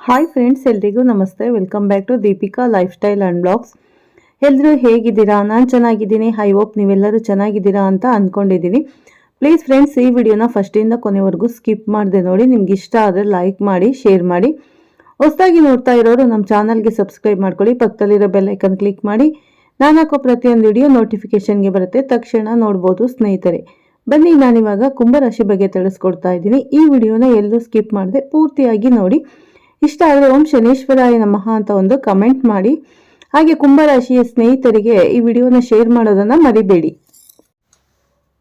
Hi friends, ಎಲ್ರಿಗೂ ನಮಸ್ತೆ. Welcome back to Deepika life style and blogs. ಎಲ್ಲರೂ ಹೇಗಿದ್ದೀರಾ? ನಾನು ಚೆನ್ನಾಗಿದ್ದೀನಿ. ಐ ಹೋಪ್ ನೀವೆಲ್ಲರೂ ಚೆನ್ನಾಗಿದ್ದೀರಾ ಅಂತ ಅಂದ್ಕೊಂಡಿದ್ದೀನಿ. ಪ್ಲೀಸ್ ಫ್ರೆಂಡ್ಸ್, ಈ ವಿಡಿಯೋನ ಫಸ್ಟಿಂದ ಕೊನೆವರೆಗೂ ಸ್ಕಿಪ್ ಮಾಡಿದೆ ನೋಡಿ. ನಿಮ್ಗೆ ಇಷ್ಟ ಆದರೆ ಲೈಕ್ ಮಾಡಿ, ಶೇರ್ ಮಾಡಿ. ಹೊಸದಾಗಿ ನೋಡ್ತಾ ಇರೋರು ನಮ್ಮ ಚಾನಲ್ಗೆ ಸಬ್ಸ್ಕ್ರೈಬ್ ಮಾಡ್ಕೊಳ್ಳಿ. ಪಕ್ಕದಲ್ಲಿರೋ ಬೆಲ್ ಐಕನ್ ಕ್ಲಿಕ್ ಮಾಡಿ. ನಾನು ಹಾಕೋ ಪ್ರತಿಯೊಂದು ವಿಡಿಯೋ ನೋಟಿಫಿಕೇಶನ್ಗೆ ಬರುತ್ತೆ, ತಕ್ಷಣ ನೋಡ್ಬೋದು ಸ್ನೇಹಿತರೆ. ಬನ್ನಿ, ನಾನಿವಾಗ ಕುಂಭರಾಶಿ ಬಗ್ಗೆ ತಿಳಿಸ್ಕೊಡ್ತಾ ಇದ್ದೀನಿ. ಈ ವಿಡಿಯೋನ ಎಲ್ಲೂ ಸ್ಕಿಪ್ ಮಾಡದೆ ಪೂರ್ತಿಯಾಗಿ ನೋಡಿ. ಇಷ್ಟ ಆದರೆ ಓಂ ಶನೇಶ್ವರಾಯ ನಮಃ ಅಂತ ಒಂದು ಕಮೆಂಟ್ ಮಾಡಿ. ಹಾಗೆ ಕುಂಭರಾಶಿಯ ಸ್ನೇಹಿತರಿಗೆ ಈ ವಿಡಿಯೋನ ಶೇರ್ ಮಾಡೋದನ್ನು ಮರಿಬೇಡಿ.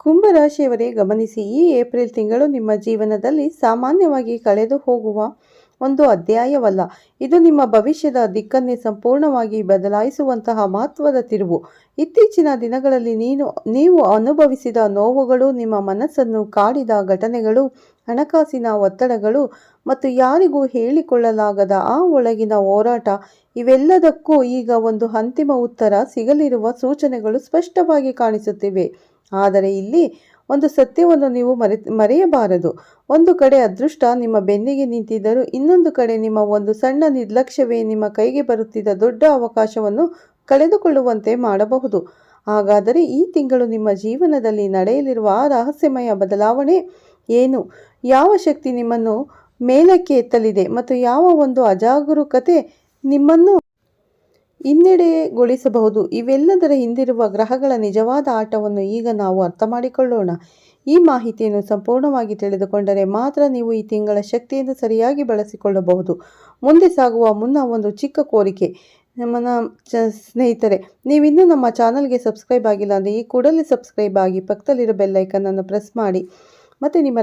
ಕುಂಭರಾಶಿಯವರೇ ಗಮನಿಸಿ, ಈ ಏಪ್ರಿಲ್ ತಿಂಗಳು ನಿಮ್ಮ ಜೀವನದಲ್ಲಿ ಸಾಮಾನ್ಯವಾಗಿ ಕಳೆದು ಹೋಗುವ ಒಂದು ಅಧ್ಯಾಯವಲ್ಲ. ಇದು ನಿಮ್ಮ ಭವಿಷ್ಯದ ದಿಕ್ಕನ್ನೇ ಸಂಪೂರ್ಣವಾಗಿ ಬದಲಾಯಿಸುವಂತಹ ಮಹತ್ವದ ತಿರುವು. ಇತ್ತೀಚಿನ ದಿನಗಳಲ್ಲಿ ನೀವು ಅನುಭವಿಸಿದ ನೋವುಗಳು, ನಿಮ್ಮ ಮನಸ್ಸನ್ನು ಕಾಡಿದ ಘಟನೆಗಳು, ಹಣಕಾಸಿನ ಒತ್ತಡಗಳು ಮತ್ತು ಯಾರಿಗೂ ಹೇಳಿಕೊಳ್ಳಲಾಗದ ಆ ಒಳಗಿನ ಹೋರಾಟ, ಇವೆಲ್ಲದಕ್ಕೂ ಈಗ ಒಂದು ಅಂತಿಮ ಉತ್ತರ ಸಿಗಲಿರುವ ಸೂಚನೆಗಳು ಸ್ಪಷ್ಟವಾಗಿ ಕಾಣಿಸುತ್ತಿವೆ. ಆದರೆ ಇಲ್ಲಿ ಒಂದು ಸತ್ಯವನ್ನು ನೀವು ಮರೆಯಬಾರದು. ಒಂದು ಕಡೆ ಅದೃಷ್ಟ ನಿಮ್ಮ ಬೆನ್ನಿಗೆ ನಿಂತಿದ್ದರೂ, ಇನ್ನೊಂದು ಕಡೆ ನಿಮ್ಮ ಒಂದು ಸಣ್ಣ ನಿರ್ಲಕ್ಷ್ಯವೇ ನಿಮ್ಮ ಕೈಗೆ ಬರುತ್ತಿದ್ದ ದೊಡ್ಡ ಅವಕಾಶವನ್ನು ಕಳೆದುಕೊಳ್ಳುವಂತೆ ಮಾಡಬಹುದು. ಹಾಗಾದರೆ ಈ ತಿಂಗಳು ನಿಮ್ಮ ಜೀವನದಲ್ಲಿ ನಡೆಯಲಿರುವ ಆ ರಹಸ್ಯಮಯ ಬದಲಾವಣೆ ಏನು? ಯಾವ ಶಕ್ತಿ ನಿಮ್ಮನ್ನು ಮೇಲಕ್ಕೆ ಎತ್ತಲಿದೆ ಮತ್ತು ಯಾವ ಒಂದು ಅಜಾಗರೂಕತೆ ನಿಮ್ಮನ್ನು ಹಿನ್ನಡೆಗೊಳಿಸಬಹುದು? ಇವೆಲ್ಲದರ ಹಿಂದಿರುವ ಗ್ರಹಗಳ ನಿಜವಾದ ಆಟವನ್ನು ಈಗ ನಾವು ಅರ್ಥ ಮಾಡಿಕೊಳ್ಳೋಣ. ಈ ಮಾಹಿತಿಯನ್ನು ಸಂಪೂರ್ಣವಾಗಿ ತಿಳಿದುಕೊಂಡರೆ ಮಾತ್ರ ನೀವು ಈ ತಿಂಗಳ ಶಕ್ತಿಯನ್ನು ಸರಿಯಾಗಿ ಬಳಸಿಕೊಳ್ಳಬಹುದು. ಮುಂದೆ ಸಾಗುವ ಮುನ್ನ ಒಂದು ಚಿಕ್ಕ ಕೋರಿಕೆ ಸ್ನೇಹಿತರೆ, ನೀವಿನ್ನೂ ನಮ್ಮ ಚಾನಲ್ಗೆ ಸಬ್ಸ್ಕ್ರೈಬ್ ಆಗಿಲ್ಲ ಅಂದರೆ ಈ ಕೂಡಲೇ ಸಬ್ಸ್ಕ್ರೈಬ್ ಆಗಿ, ಪಕ್ಕದಲ್ಲಿರೋ ಬೆಲ್ ಐಕನನ್ನು ಪ್ರೆಸ್ ಮಾಡಿ. ಮತ್ತು ನಿಮ್ಮ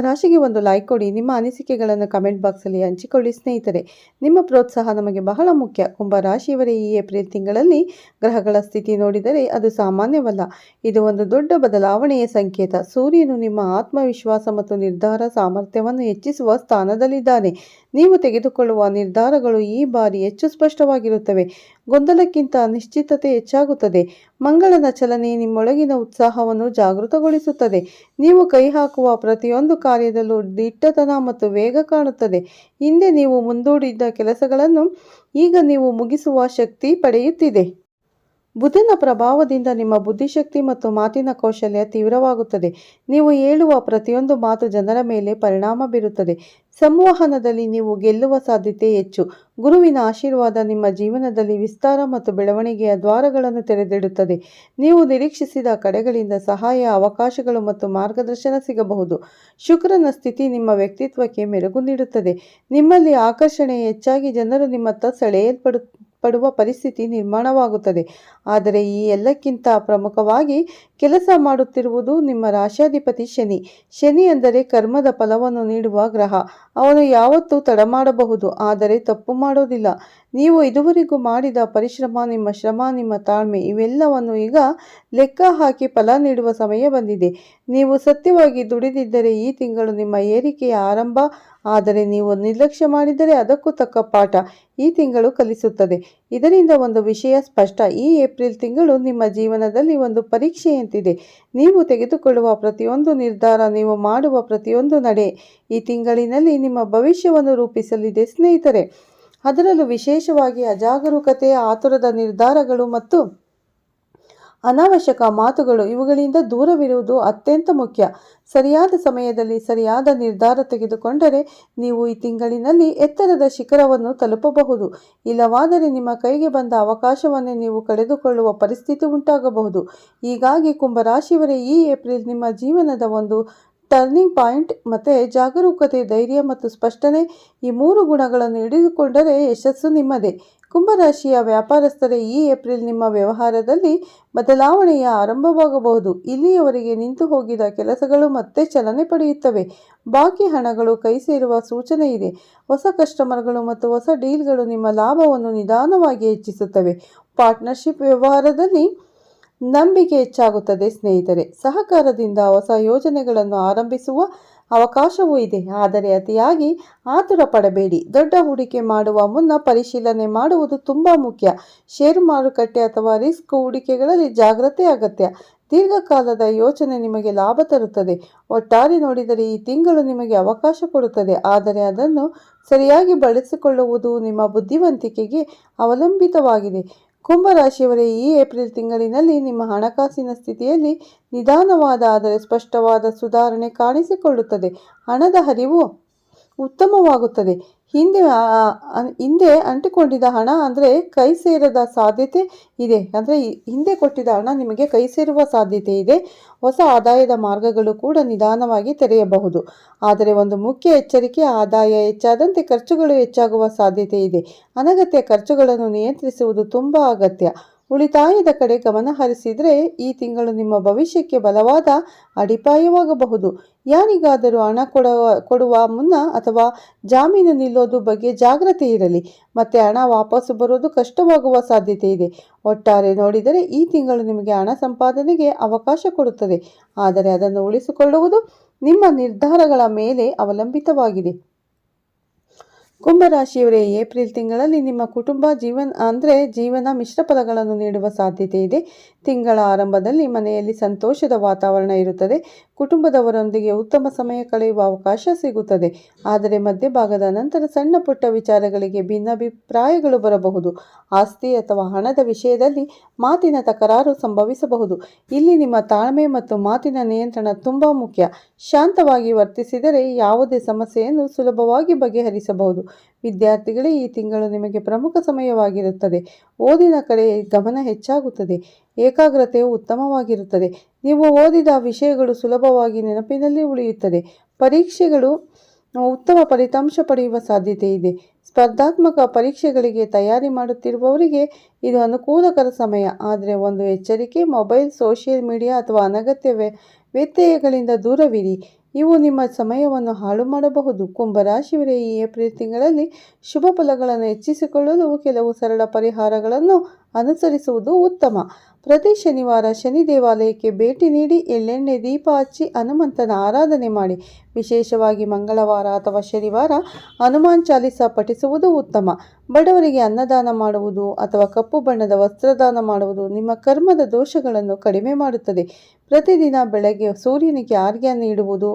ರಾಶಿಗೆ ಒಂದು ಲೈಕ್ ಕೊಡಿ. ನಿಮ್ಮ ಅನಿಸಿಕೆಗಳನ್ನು ಕಮೆಂಟ್ ಬಾಕ್ಸಲ್ಲಿ ಹಂಚಿಕೊಳ್ಳಿ ಸ್ನೇಹಿತರೆ. ನಿಮ್ಮ ಪ್ರೋತ್ಸಾಹ ನಮಗೆ ಬಹಳ ಮುಖ್ಯ. ಕುಂಭರಾಶಿಯವರೇ, ಈ ಏಪ್ರಿಲ್ ತಿಂಗಳಲ್ಲಿ ಗ್ರಹಗಳ ಸ್ಥಿತಿ ನೋಡಿದರೆ ಅದು ಸಾಮಾನ್ಯವಲ್ಲ. ಇದು ಒಂದು ದೊಡ್ಡ ಬದಲಾವಣೆಯ ಸಂಕೇತ. ಸೂರ್ಯನು ನಿಮ್ಮ ಆತ್ಮವಿಶ್ವಾಸ ಮತ್ತು ನಿರ್ಧಾರ ಸಾಮರ್ಥ್ಯವನ್ನು ಹೆಚ್ಚಿಸುವ ಸ್ಥಾನದಲ್ಲಿದ್ದಾನೆ. ನೀವು ತೆಗೆದುಕೊಳ್ಳುವ ನಿರ್ಧಾರಗಳು ಈ ಬಾರಿ ಹೆಚ್ಚು ಸ್ಪಷ್ಟವಾಗಿರುತ್ತವೆ. ಗೊಂದಲಕ್ಕಿಂತ ನಿಶ್ಚಿತತೆ ಹೆಚ್ಚಾಗುತ್ತದೆ. ಮಂಗಳನ ಚಲನೆ ನಿಮ್ಮೊಳಗಿನ ಉತ್ಸಾಹವನ್ನು ಜಾಗೃತಗೊಳಿಸುತ್ತದೆ. ನೀವು ಕೈ ಹಾಕುವ ಪ್ರತಿಯೊಂದು ಕಾರ್ಯದಲ್ಲೂ ದಿಟ್ಟತನ ಮತ್ತು ವೇಗ ಕಾಣುತ್ತದೆ. ಹಿಂದೆ ನೀವು ಮುಂದೂಡಿದ್ದ ಕೆಲಸಗಳನ್ನು ಈಗ ನೀವು ಮುಗಿಸುವ ಶಕ್ತಿ ಪಡೆಯುತ್ತಿದೆ. ಬುಧನ ಪ್ರಭಾವದಿಂದ ನಿಮ್ಮ ಬುದ್ಧಿಶಕ್ತಿ ಮತ್ತು ಮಾತಿನ ಕೌಶಲ್ಯ ತೀವ್ರವಾಗುತ್ತದೆ. ನೀವು ಹೇಳುವ ಪ್ರತಿಯೊಂದು ಮಾತು ಜನರ ಮೇಲೆ ಪರಿಣಾಮ ಬೀರುತ್ತದೆ. ಸಂವಹನದಲ್ಲಿ ನೀವು ಗೆಲ್ಲುವ ಸಾಧ್ಯತೆ ಹೆಚ್ಚು. ಗುರುವಿನ ಆಶೀರ್ವಾದ ನಿಮ್ಮ ಜೀವನದಲ್ಲಿ ವಿಸ್ತಾರ ಮತ್ತು ಬೆಳವಣಿಗೆಯ ದ್ವಾರಗಳನ್ನು ತೆರೆದಿಡುತ್ತದೆ. ನೀವು ನಿರೀಕ್ಷಿಸಿದ ಕಡೆಗಳಿಂದ ಸಹಾಯ, ಅವಕಾಶಗಳು ಮತ್ತು ಮಾರ್ಗದರ್ಶನ ಸಿಗಬಹುದು. ಶುಕ್ರನ ಸ್ಥಿತಿ ನಿಮ್ಮ ವ್ಯಕ್ತಿತ್ವಕ್ಕೆ ಮೆರುಗು ನೀಡುತ್ತದೆ. ನಿಮ್ಮಲ್ಲಿ ಆಕರ್ಷಣೆ ಹೆಚ್ಚಾಗಿ ಜನರು ನಿಮ್ಮತ್ತ ಸೆಳೆಯಲ್ಪಡುವ ಪರಿಸ್ಥಿತಿ ನಿರ್ಮಾಣವಾಗುತ್ತದೆ. ಆದರೆ ಈ ಎಲ್ಲಕ್ಕಿಂತ ಪ್ರಮುಖವಾಗಿ ಕೆಲಸ ಮಾಡುತ್ತಿರುವುದು ನಿಮ್ಮ ರಾಶ್ಯಾಧಿಪತಿ ಶನಿ. ಶನಿ ಅಂದರೆ ಕರ್ಮದ ಫಲವನ್ನು ನೀಡುವ ಗ್ರಹ. ಅವನು ಯಾವತ್ತೂ ತಡ ಮಾಡಬಹುದು, ಆದರೆ ತಪ್ಪು ಮಾಡೋದಿಲ್ಲ. ನೀವು ಇದುವರೆಗೂ ಮಾಡಿದ ಪರಿಶ್ರಮ, ನಿಮ್ಮ ಶ್ರಮ, ನಿಮ್ಮ ತಾಳ್ಮೆ ಇವೆಲ್ಲವನ್ನು ಈಗ ಲೆಕ್ಕ ಹಾಕಿ ಫಲ ನೀಡುವ ಸಮಯ ಬಂದಿದೆ. ನೀವು ಸತ್ಯವಾಗಿ ದುಡಿದಿದ್ದರೆ ಈ ತಿಂಗಳು ನಿಮ್ಮ ಏರಿಕೆಯ ಆರಂಭ. ಆದರೆ ನೀವು ನಿರ್ಲಕ್ಷ್ಯ ಮಾಡಿದರೆ ಅದಕ್ಕೂ ತಕ್ಕ ಪಾಠ ಈ ತಿಂಗಳು ಕಲಿಸುತ್ತದೆ. ಇದರಿಂದ ಒಂದು ವಿಷಯ ಸ್ಪಷ್ಟ: ಈ ಏಪ್ರಿಲ್ ತಿಂಗಳು ನಿಮ್ಮ ಜೀವನದಲ್ಲಿ ಒಂದು ಪರೀಕ್ಷೆಯಂತಿದೆ. ನೀವು ತೆಗೆದುಕೊಳ್ಳುವ ಪ್ರತಿಯೊಂದು ನಿರ್ಧಾರ, ನೀವು ಮಾಡುವ ಪ್ರತಿಯೊಂದು ನಡೆ ಈ ತಿಂಗಳಿನಲ್ಲಿ ನಿಮ್ಮ ಭವಿಷ್ಯವನ್ನು ರೂಪಿಸಲಿದೆ ಸ್ನೇಹಿತರೆ. ಅದರಲ್ಲೂ ವಿಶೇಷವಾಗಿ ಅಜಾಗರೂಕತೆ, ಆತುರದ ನಿರ್ಧಾರಗಳು ಮತ್ತು ಅನಾವಶ್ಯಕ ಮಾತುಗಳು ಇವುಗಳಿಂದ ದೂರವಿರುವುದು ಅತ್ಯಂತ ಮುಖ್ಯ. ಸರಿಯಾದ ಸಮಯದಲ್ಲಿ ಸರಿಯಾದ ನಿರ್ಧಾರ ತೆಗೆದುಕೊಂಡರೆ ನೀವು ಈ ತಿಂಗಳಿನಲ್ಲಿ ಎತ್ತರದ ಶಿಖರವನ್ನು ತಲುಪಬಹುದು. ಇಲ್ಲವಾದರೆ ನಿಮ್ಮ ಕೈಗೆ ಬಂದ ಅವಕಾಶವನ್ನೇ ನೀವು ಕಳೆದುಕೊಳ್ಳುವ ಪರಿಸ್ಥಿತಿ ಉಂಟಾಗಬಹುದು. ಹೀಗಾಗಿ ಕುಂಭರಾಶಿಯವರೇ, ಈ ಏಪ್ರಿಲ್ ನಿಮ್ಮ ಜೀವನದ ಒಂದು ಟರ್ನಿಂಗ್ ಪಾಯಿಂಟ್. ಮತ್ತು ಜಾಗರೂಕತೆ, ಧೈರ್ಯ ಮತ್ತು ಸ್ಪಷ್ಟನೆ ಈ ಮೂರು ಗುಣಗಳನ್ನು ಹಿಡಿದುಕೊಂಡರೆ ಯಶಸ್ಸು ನಿಮ್ಮದೇ. ಕುಂಭರಾಶಿಯ ವ್ಯಾಪಾರಸ್ಥರೇ, ಈ ಏಪ್ರಿಲ್ ನಿಮ್ಮ ವ್ಯವಹಾರದಲ್ಲಿ ಬದಲಾವಣೆಯ ಆರಂಭವಾಗಬಹುದು. ಇಲ್ಲಿಯವರೆಗೆ ನಿಂತು ಹೋಗಿದ ಕೆಲಸಗಳು ಮತ್ತೆ ಚಲನೆ ಪಡೆಯುತ್ತವೆ. ಬಾಕಿ ಹಣಗಳು ಕೈ ಸೇರುವ ಸೂಚನೆ ಇದೆ. ಹೊಸ ಕಸ್ಟಮರ್ಗಳು ಮತ್ತು ಹೊಸ ಡೀಲ್ಗಳು ನಿಮ್ಮ ಲಾಭವನ್ನು ನಿಧಾನವಾಗಿ ಹೆಚ್ಚಿಸುತ್ತವೆ. ಪಾರ್ಟ್ನರ್ಶಿಪ್ ವ್ಯವಹಾರದಲ್ಲಿ ನಂಬಿಕೆ ಹೆಚ್ಚಾಗುತ್ತದೆ ಸ್ನೇಹಿತರೆ. ಸಹಕಾರದಿಂದ ಹೊಸ ಯೋಜನೆಗಳನ್ನು ಆರಂಭಿಸುವ ಅವಕಾಶವೂ ಇದೆ. ಆದರೆ ಅತಿಯಾಗಿ ಆತುರ ಪಡಬೇಡಿ. ದೊಡ್ಡ ಹೂಡಿಕೆ ಮಾಡುವ ಮುನ್ನ ಪರಿಶೀಲನೆ ಮಾಡುವುದು ತುಂಬ ಮುಖ್ಯ. ಷೇರು ಮಾರುಕಟ್ಟೆ ಅಥವಾ ರಿಸ್ಕ್ ಹೂಡಿಕೆಗಳಲ್ಲಿ ಜಾಗ್ರತೆ ಅಗತ್ಯ. ದೀರ್ಘಕಾಲದ ಯೋಚನೆ ನಿಮಗೆ ಲಾಭ ತರುತ್ತದೆ. ಒಟ್ಟಾರೆ ನೋಡಿದರೆ ಈ ತಿಂಗಳು ನಿಮಗೆ ಅವಕಾಶ ಕೊಡುತ್ತದೆ, ಆದರೆ ಅದನ್ನು ಸರಿಯಾಗಿ ಬಳಸಿಕೊಳ್ಳುವುದು ನಿಮ್ಮ ಬುದ್ಧಿವಂತಿಕೆಗೆ ಅವಲಂಬಿತವಾಗಿದೆ. ಕುಂಭರಾಶಿಯವರೇ, ಈ ಏಪ್ರಿಲ್ ತಿಂಗಳಿನಲ್ಲಿ ನಿಮ್ಮ ಹಣಕಾಸಿನ ಸ್ಥಿತಿಯಲ್ಲಿ ನಿಧಾನವಾದ ಆದರೆ ಸ್ಪಷ್ಟವಾದ ಸುಧಾರಣೆ ಕಾಣಿಸಿಕೊಳ್ಳುತ್ತದೆ. ಹಣದ ಹರಿವು ಉತ್ತಮವಾಗುತ್ತದೆ. ಹಿಂದೆ ಅಂಟಿಕೊಂಡಿದ್ದ ಹಣ ಕೈ ಸೇರದ ಸಾಧ್ಯತೆ ಇದೆ. ಹಿಂದೆ ಕೊಟ್ಟಿದ್ದ ಹಣ ನಿಮಗೆ ಕೈ ಸೇರುವ ಸಾಧ್ಯತೆ ಇದೆ. ಹೊಸ ಆದಾಯದ ಮಾರ್ಗಗಳು ಕೂಡ ನಿಧಾನವಾಗಿ ತೆರೆಯಬಹುದು. ಆದರೆ ಒಂದು ಮುಖ್ಯ ಎಚ್ಚರಿಕೆ, ಆದಾಯ ಹೆಚ್ಚಾದಂತೆ ಖರ್ಚುಗಳು ಹೆಚ್ಚಾಗುವ ಸಾಧ್ಯತೆ ಇದೆ. ಅನಗತ್ಯ ಖರ್ಚುಗಳನ್ನು ನಿಯಂತ್ರಿಸುವುದು ತುಂಬ ಅಗತ್ಯ. ಉಳಿತಾಯದ ಕಡೆ ಗಮನ ಹರಿಸಿದರೆ ಈ ತಿಂಗಳು ನಿಮ್ಮ ಭವಿಷ್ಯಕ್ಕೆ ಬಲವಾದ ಅಡಿಪಾಯವಾಗಬಹುದು. ಯಾರಿಗಾದರೂ ಹಣ ಕೊಡುವ ಮುನ್ನ ಅಥವಾ ಜಾಮೀನು ನಿಲ್ಲೋದು ಬಗ್ಗೆ ಜಾಗ್ರತೆ ಇರಲಿ. ಮತ್ತೆ ಹಣ ವಾಪಸ್ಸು ಬರೋದು ಕಷ್ಟವಾಗುವ ಸಾಧ್ಯತೆ ಇದೆ. ಒಟ್ಟಾರೆ ನೋಡಿದರೆ ಈ ತಿಂಗಳು ನಿಮಗೆ ಹಣ ಸಂಪಾದನೆಗೆ ಅವಕಾಶ ಕೊಡುತ್ತದೆ, ಆದರೆ ಅದನ್ನು ಉಳಿಸಿಕೊಳ್ಳುವುದು ನಿಮ್ಮ ನಿರ್ಧಾರಗಳ ಮೇಲೆ ಅವಲಂಬಿತವಾಗಿದೆ. ಕುಂಭರಾಶಿಯವರೇ, ಏಪ್ರಿಲ್ ತಿಂಗಳಲ್ಲಿ ನಿಮ್ಮ ಕುಟುಂಬ ಜೀವನ ಮಿಶ್ರ ಫಲಗಳನ್ನು ನೀಡುವ ಸಾಧ್ಯತೆ ಇದೆ. ತಿಂಗಳ ಆರಂಭದಲ್ಲಿ ಮನೆಯಲ್ಲಿ ಸಂತೋಷದ ವಾತಾವರಣ ಇರುತ್ತದೆ. ಕುಟುಂಬದವರೊಂದಿಗೆ ಉತ್ತಮ ಸಮಯ ಕಳೆಯುವ ಅವಕಾಶ ಸಿಗುತ್ತದೆ. ಆದರೆ ಮಧ್ಯಭಾಗದ ನಂತರ ಸಣ್ಣ ಪುಟ್ಟ ವಿಚಾರಗಳಿಗೆ ಭಿನ್ನಾಭಿಪ್ರಾಯಗಳು ಬರಬಹುದು. ಆಸ್ತಿ ಅಥವಾ ಹಣದ ವಿಷಯದಲ್ಲಿ ಮಾತಿನ ತಕರಾರು ಸಂಭವಿಸಬಹುದು. ಇಲ್ಲಿ ನಿಮ್ಮ ತಾಳ್ಮೆ ಮತ್ತು ಮಾತಿನ ನಿಯಂತ್ರಣ ತುಂಬ ಮುಖ್ಯ. ಶಾಂತವಾಗಿ ವರ್ತಿಸಿದರೆ ಯಾವುದೇ ಸಮಸ್ಯೆಯನ್ನು ಸುಲಭವಾಗಿ ಬಗೆಹರಿಸಬಹುದು. ವಿದ್ಯಾರ್ಥಿಗಳೇ, ಈ ತಿಂಗಳು ನಿಮಗೆ ಪ್ರಮುಖ ಸಮಯವಾಗಿರುತ್ತದೆ. ಓದಿನ ಕಡೆ ಗಮನ ಹೆಚ್ಚಾಗುತ್ತದೆ. ಏಕಾಗ್ರತೆಯು ಉತ್ತಮವಾಗಿರುತ್ತದೆ. ನೀವು ಓದಿದ ವಿಷಯಗಳು ಸುಲಭವಾಗಿ ನೆನಪಿನಲ್ಲಿ ಉಳಿಯುತ್ತದೆ. ಪರೀಕ್ಷೆಗಳು ಉತ್ತಮ ಫಲಿತಾಂಶ ಪಡೆಯುವ ಸಾಧ್ಯತೆ ಇದೆ. ಸ್ಪರ್ಧಾತ್ಮಕ ಪರೀಕ್ಷೆಗಳಿಗೆ ತಯಾರಿ ಮಾಡುತ್ತಿರುವವರಿಗೆ ಇದು ಅನುಕೂಲಕರ ಸಮಯ. ಆದರೆ ಒಂದು ಎಚ್ಚರಿಕೆ, ಮೊಬೈಲ್, ಸೋಷಿಯಲ್ ಮೀಡಿಯಾ ಅಥವಾ ಅನಗತ್ಯ ವ್ಯತ್ಯಯಗಳಿಂದ ದೂರವಿರಿ. ಇವು ನಿಮ್ಮ ಸಮಯವನ್ನು ಹಾಳು ಮಾಡಬಹುದು. ಕುಂಭರಾಶಿಯವರೇ, ಈ ಏಪ್ರಿಲ್ ತಿಂಗಳಲ್ಲಿ ಶುಭ ಫಲಗಳನ್ನು ಹೆಚ್ಚಿಸಿಕೊಳ್ಳಲು ಕೆಲವು ಸರಳ ಪರಿಹಾರಗಳನ್ನು ಅನುಸರಿಸುವುದು ಉತ್ತಮ. ಪ್ರತಿ ಶನಿವಾರ ಶನಿ ದೇವಾಲಯಕ್ಕೆ ಭೇಟಿ ನೀಡಿ ಎಳ್ಳೆಣ್ಣೆ ದೀಪ ಹಚ್ಚಿ ಹನುಮಂತನ ಆರಾಧನೆ ಮಾಡಿ. ವಿಶೇಷವಾಗಿ ಮಂಗಳವಾರ ಅಥವಾ ಶನಿವಾರ ಹನುಮಾನ್ ಚಾಲಿಸ ಪಠಿಸುವುದು ಉತ್ತಮ. ಬಡವರಿಗೆ ಅನ್ನದಾನ ಮಾಡುವುದು ಅಥವಾ ಕಪ್ಪು ಬಣ್ಣದ ವಸ್ತ್ರದಾನ ಮಾಡುವುದು ನಿಮ್ಮ ಕರ್ಮದ ದೋಷಗಳನ್ನು ಕಡಿಮೆ ಮಾಡುತ್ತದೆ. ಪ್ರತಿದಿನ ಬೆಳಗ್ಗೆ ಸೂರ್ಯನಿಗೆ ಅರ್ಘ್ಯ ನೀಡುವುದು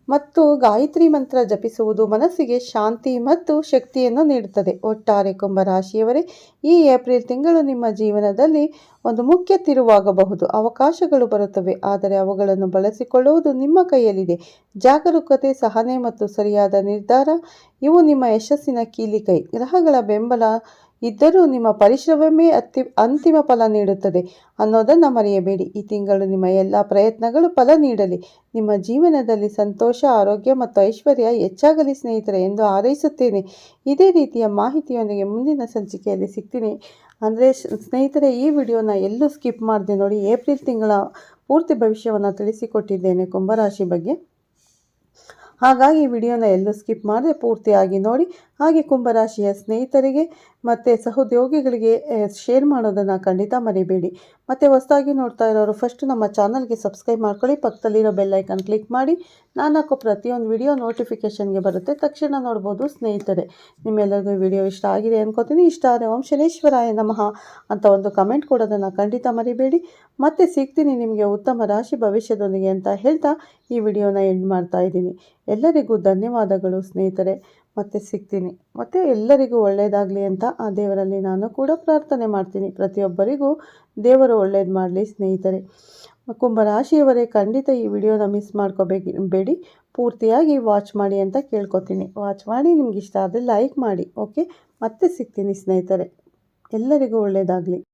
ಮತ್ತು ಗಾಯತ್ರಿ ಮಂತ್ರ ಜಪಿಸುವುದು ಮನಸ್ಸಿಗೆ ಶಾಂತಿ ಮತ್ತು ಶಕ್ತಿಯನ್ನು ನೀಡುತ್ತದೆ. ಒಟ್ಟಾರೆ ಕುಂಭರಾಶಿಯವರೇ, ಈ ಏಪ್ರಿಲ್ ತಿಂಗಳು ನಿಮ್ಮ ಜೀವನದಲ್ಲಿ ಒಂದು ಮುಖ್ಯ ತಿರುವಾಗಬಹುದು. ಅವಕಾಶಗಳು ಬರುತ್ತವೆ, ಆದರೆ ಅವುಗಳನ್ನು ಬಳಸಿಕೊಳ್ಳುವುದು ನಿಮ್ಮ ಕೈಯಲ್ಲಿದೆ. ಜಾಗರೂಕತೆ, ಸಹನೆ ಮತ್ತು ಸರಿಯಾದ ನಿರ್ಧಾರ ಇವು ನಿಮ್ಮ ಯಶಸ್ಸಿನ ಕೀಲಿಕೈ. ಗ್ರಹಗಳ ಬೆಂಬಲ ಇದ್ದರೂ ನಿಮ್ಮ ಪರಿಶ್ರಮವೇ ಅಂತಿಮ ಫಲ ನೀಡುತ್ತದೆ ಅನ್ನೋದನ್ನು ಮರೆಯಬೇಡಿ. ಈ ತಿಂಗಳು ನಿಮ್ಮ ಎಲ್ಲ ಪ್ರಯತ್ನಗಳು ಫಲ ನೀಡಲಿ. ನಿಮ್ಮ ಜೀವನದಲ್ಲಿ ಸಂತೋಷ, ಆರೋಗ್ಯ ಮತ್ತು ಐಶ್ವರ್ಯ ಹೆಚ್ಚಾಗಲಿ ಸ್ನೇಹಿತರೆ ಎಂದು ಹಾರೈಸುತ್ತೇನೆ. ಇದೇ ರೀತಿಯ ಮಾಹಿತಿಯೊಂದಿಗೆ ಮುಂದಿನ ಸಂಚಿಕೆಯಲ್ಲಿ ಸಿಗ್ತೀನಿ. ಸ್ನೇಹಿತರೆ, ಈ ವಿಡಿಯೋನ ಎಲ್ಲೂ ಸ್ಕಿಪ್ ಮಾಡದೆ ನೋಡಿ. ಏಪ್ರಿಲ್ ತಿಂಗಳ ಪೂರ್ತಿ ಭವಿಷ್ಯವನ್ನು ತಿಳಿಸಿಕೊಟ್ಟಿದ್ದೇನೆ ಕುಂಭರಾಶಿ ಬಗ್ಗೆ. ಹಾಗಾಗಿ ಈ ವಿಡಿಯೋನ ಎಲ್ಲೂ ಸ್ಕಿಪ್ ಮಾಡದೆ ಪೂರ್ತಿಯಾಗಿ ನೋಡಿ. ಹಾಗೆ ಕುಂಭರಾಶಿಯ ಸ್ನೇಹಿತರಿಗೆ ಮತ್ತು ಸಹೋದ್ಯೋಗಿಗಳಿಗೆ ಶೇರ್ ಮಾಡೋದನ್ನು ಖಂಡಿತ ಮರಿಬೇಡಿ. ಮತ್ತು ಹೊಸದಾಗಿ ನೋಡ್ತಾ ಇರೋರು ಫಸ್ಟ್ ನಮ್ಮ ಚಾನಲ್ಗೆ ಸಬ್ಸ್ಕ್ರೈಬ್ ಮಾಡ್ಕೊಳ್ಳಿ. ಪಕ್ಕದಲ್ಲಿರೋ ಬೆಲ್ ಐಕನ್ ಕ್ಲಿಕ್ ಮಾಡಿ. ನಾನು ಹಾಕೋ ಪ್ರತಿಯೊಂದು ವಿಡಿಯೋ ನೋಟಿಫಿಕೇಷನ್ಗೆ ಬರುತ್ತೆ, ತಕ್ಷಣ ನೋಡ್ಬೋದು ಸ್ನೇಹಿತರೆ. ನಿಮ್ಮೆಲ್ಲರಿಗೂ ವಿಡಿಯೋ ಇಷ್ಟ ಆಗಿದೆ ಅನ್ಕೋತೀನಿ. ಇಷ್ಟ ಆದರೆ ಓಂ ಶನೇಶ್ವರಾಯ ನಮಃ ಅಂತ ಒಂದು ಕಮೆಂಟ್ ಕೊಡೋದನ್ನು ಖಂಡಿತ ಮರಿಬೇಡಿ. ಮತ್ತೆ ಸಿಗ್ತೀನಿ ನಿಮಗೆ ಉತ್ತಮ ರಾಶಿ ಭವಿಷ್ಯದೊಂದಿಗೆ ಅಂತ ಹೇಳ್ತಾ ಈ ವಿಡಿಯೋನ ಎಂಡ್ ಮಾಡ್ತಾ ಇದ್ದೀನಿ. ಎಲ್ಲರಿಗೂ ಧನ್ಯವಾದಗಳು ಸ್ನೇಹಿತರೆ. ಮತ್ತೆ ಸಿಗ್ತೀನಿ. ಮತ್ತು ಎಲ್ಲರಿಗೂ ಒಳ್ಳೆಯದಾಗಲಿ ಅಂತ ಆ ದೇವರಲ್ಲಿ ನಾನು ಕೂಡ ಪ್ರಾರ್ಥನೆ ಮಾಡ್ತೀನಿ. ಪ್ರತಿಯೊಬ್ಬರಿಗೂ ದೇವರು ಒಳ್ಳೇದು ಮಾಡಲಿ ಸ್ನೇಹಿತರೆ. ಕುಂಭರಾಶಿಯವರೇ, ಖಂಡಿತ ಈ ವಿಡಿಯೋನ ಮಿಸ್ ಮಾಡ್ಕೋಬೇಡಿ. ಪೂರ್ತಿಯಾಗಿ ವಾಚ್ ಮಾಡಿ ಅಂತ ಕೇಳ್ಕೊತೀನಿ. ವಾಚ್ ಮಾಡಿ ನಿಮ್ಗೆ ಇಷ್ಟ ಆದರೆ ಲೈಕ್ ಮಾಡಿ. ಓಕೆ, ಮತ್ತೆ ಸಿಗ್ತೀನಿ ಸ್ನೇಹಿತರೆ. ಎಲ್ಲರಿಗೂ ಒಳ್ಳೆಯದಾಗಲಿ.